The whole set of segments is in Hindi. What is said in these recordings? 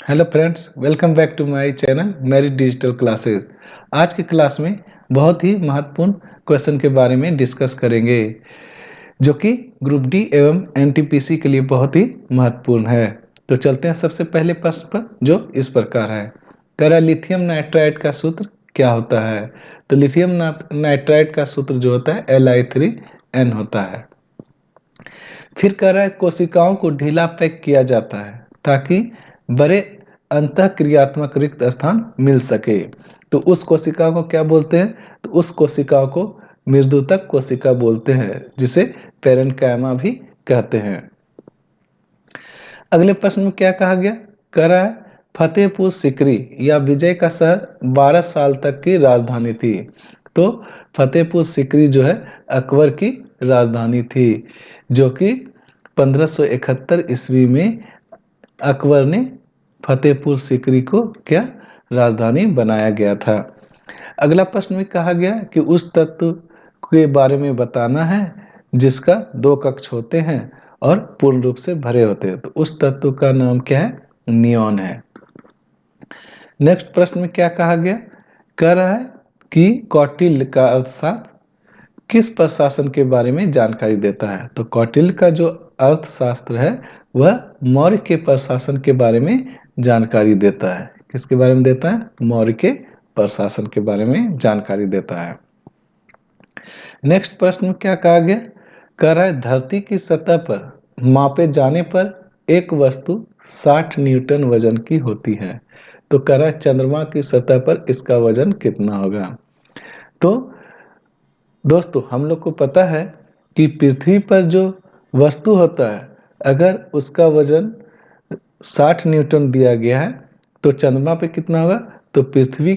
Hello friends, welcome back to my channel मेरी डिजिटल क्लासेस। आज की क्लास में बहुत ही महत्वपूर्ण क्वेश्चन के बारे में डिस्कस करेंगे जो कि ग्रुप डी एवं एनटीपीसी के लिए बहुत ही महत्वपूर्ण है। तो चलते हैं सबसे पहले प्रश्न पर, जो इस प्रकार है। कह रहा है लिथियम नाइट्राइड का सूत्र क्या होता है। तो लिथियम नाइट्राइड का सूत्र जो होता है Li3n होता है। फिर कह रहा है कोशिकाओं को ढीला पैक किया जाता है ताकि बड़े अंतःक्रियात्मक रिक्त स्थान मिल सके। तो उस कोशिका को क्या बोलते हैं? तो उस कोशिका को मृदुतक कोशिका बोलते हैं, जिसे पेरेन्काइमा भी कहते हैं। अगले प्रश्न में क्या कहा गया? कह रहा है फतेहपुर सिकरी या विजय का शहर 12 साल तक की राजधानी थी। तो फतेहपुर सिकरी जो है अकबर की राजधानी थी, जो कि 1571 ईस्वी में अकबर ने फतेहपुर सिकरी को क्या राजधानी बनाया गया था। अगला प्रश्न में कहा गया कि उस तत्व के बारे में बताना है जिसका 2 कक्ष होते हैं और पूर्ण रूप से भरे होते हैं। तो उस तत्व का नाम क्या है? नियॉन है। नेक्स्ट प्रश्न में क्या कहा गया? कह रहा है कि कौटिल्य का अर्थशास्त्र किस प्रशासन के बारे में जानकारी देता है। तो कौटिल्य का जो अर्थशास्त्र है वह मौर्य के प्रशासन के बारे में जानकारी देता है। किसके बारे में देता है? मौर्य के प्रशासन के बारे में जानकारी देता है। नेक्स्ट प्रश्न में क्या कहा गया? कह रहा है धरती की सतह पर मापे जाने पर एक वस्तु 60 न्यूटन वजन की होती है। तो कह रहा है चंद्रमा की सतह पर इसका वजन कितना होगा। तो दोस्तों, हम लोग को पता है कि पृथ्वी पर जो वस्तु होता है, अगर उसका वजन 60 न्यूटन दिया गया है तो चंद्रमा पे कितना होगा? तो पृथ्वी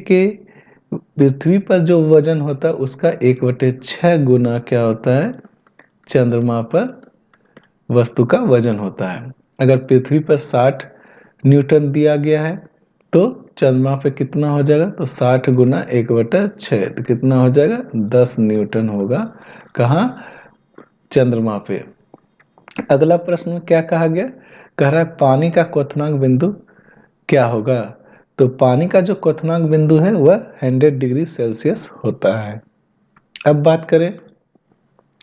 पर जो वजन होता है उसका 1/6 गुना क्या होता है? चंद्रमा पर वस्तु का वजन होता है। अगर पृथ्वी पर 60 न्यूटन दिया गया है तो चंद्रमा पे कितना हो जाएगा? तो 60 गुना 1/6 तो कितना हो जाएगा? 10 न्यूटन होगा। कहाँ? चंद्रमा पे। अगला प्रश्न में क्या कहा गया? कह रहा है पानी का क्वथनांक बिंदु क्या होगा। तो पानी का जो क्वथनांक बिंदु है वह 100 डिग्री सेल्सियस होता है। अब बात करें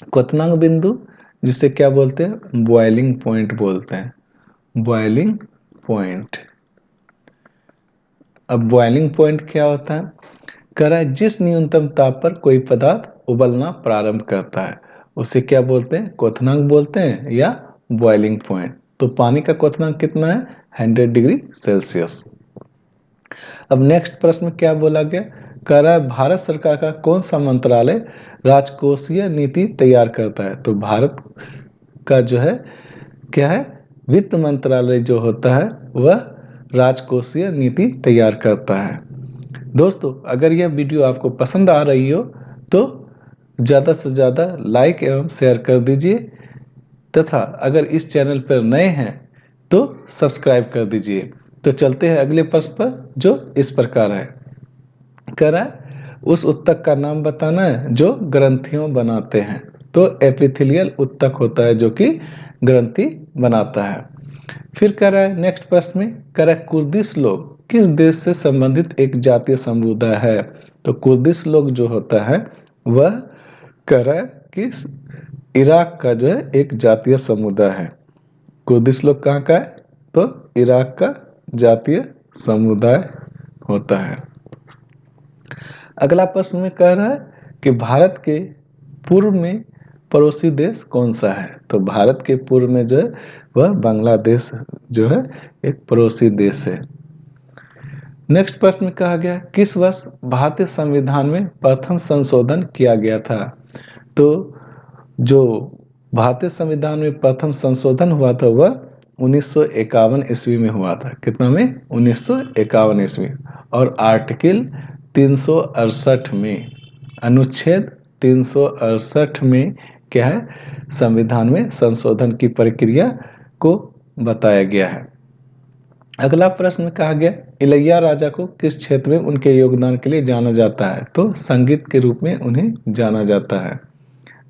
क्वथनांक बिंदु, जिसे क्या बोलते हैं? बॉइलिंग पॉइंट बोलते हैं। Boiling point. अब बॉइलिंग पॉइंट क्या होता है? कह रहा है जिस न्यूनतम ताप पर कोई पदार्थ उबलना प्रारंभ करता है उसे क्या बोलते हैं? क्वथनांक बोलते हैं या बॉइलिंग पॉइंट। तो पानी का क्वथनांक कितना है? 100 डिग्री सेल्सियस। अब नेक्स्ट प्रश्न में क्या बोला गया? कह रहा है भारत सरकार का कौन सा मंत्रालय राजकोषीय नीति तैयार करता है। तो भारत का जो है क्या है? वित्त मंत्रालय जो होता है वह राजकोषीय नीति तैयार करता है। दोस्तों, अगर यह वीडियो आपको पसंद आ रही हो तो ज़्यादा से ज़्यादा लाइक एवं शेयर कर दीजिए, तथा अगर इस चैनल पर नए हैं तो सब्सक्राइब कर दीजिए। तो चलते हैं अगले प्रश्न पर, जो इस प्रकार है। कह रहा है उस उत्तक का नाम बताना है जो ग्रंथियों बनाते हैं। तो एपिथेलियल उत्तक होता है जो कि ग्रंथि बनाता है। फिर कह रहा है नेक्स्ट प्रश्न में, कह रहा है कुर्दिश लोग किस देश से संबंधित एक जातीय समुदाय है। तो कुर्दिश लोग जो होता है वह कह रहा है कि इराक का जो है एक जातीय समुदाय है। कुर्दिश लोग कहाँ का है? तो इराक का जातीय समुदाय होता है। अगला प्रश्न में कह रहा है कि भारत के पूर्व में पड़ोसी देश कौन सा है। तो भारत के पूर्व में जो है वह बांग्लादेश जो है एक पड़ोसी देश है। नेक्स्ट प्रश्न में कहा गया किस वर्ष भारतीय संविधान में प्रथम संशोधन किया गया था। तो जो भारतीय संविधान में प्रथम संशोधन हुआ था वह 1951 ईस्वी में हुआ था। कितना में? 1951 ईस्वी। और आर्टिकल 368 में, अनुच्छेद 368 में क्या है? संविधान में संशोधन की प्रक्रिया को बताया गया है। अगला प्रश्न कहा गया इलैया राजा को किस क्षेत्र में उनके योगदान के लिए जाना जाता है। तो संगीत के रूप में उन्हें जाना जाता है।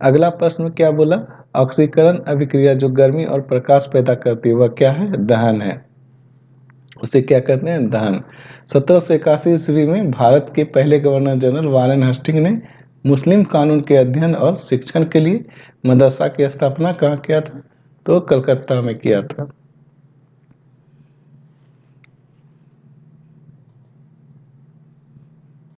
अगला प्रश्न क्या बोला? ऑक्सीकरण अभिक्रिया जो गर्मी और प्रकाश पैदा करती है वह क्या है? दहन है। उसे क्या कहते हैं? धन। 1781 ईस्वी में भारत के पहले गवर्नर जनरल वारेन हेस्टिंग ने मुस्लिम कानून के अध्ययन और शिक्षण के लिए मदरसा की स्थापना कहाँ किया था? तो कलकत्ता में किया था।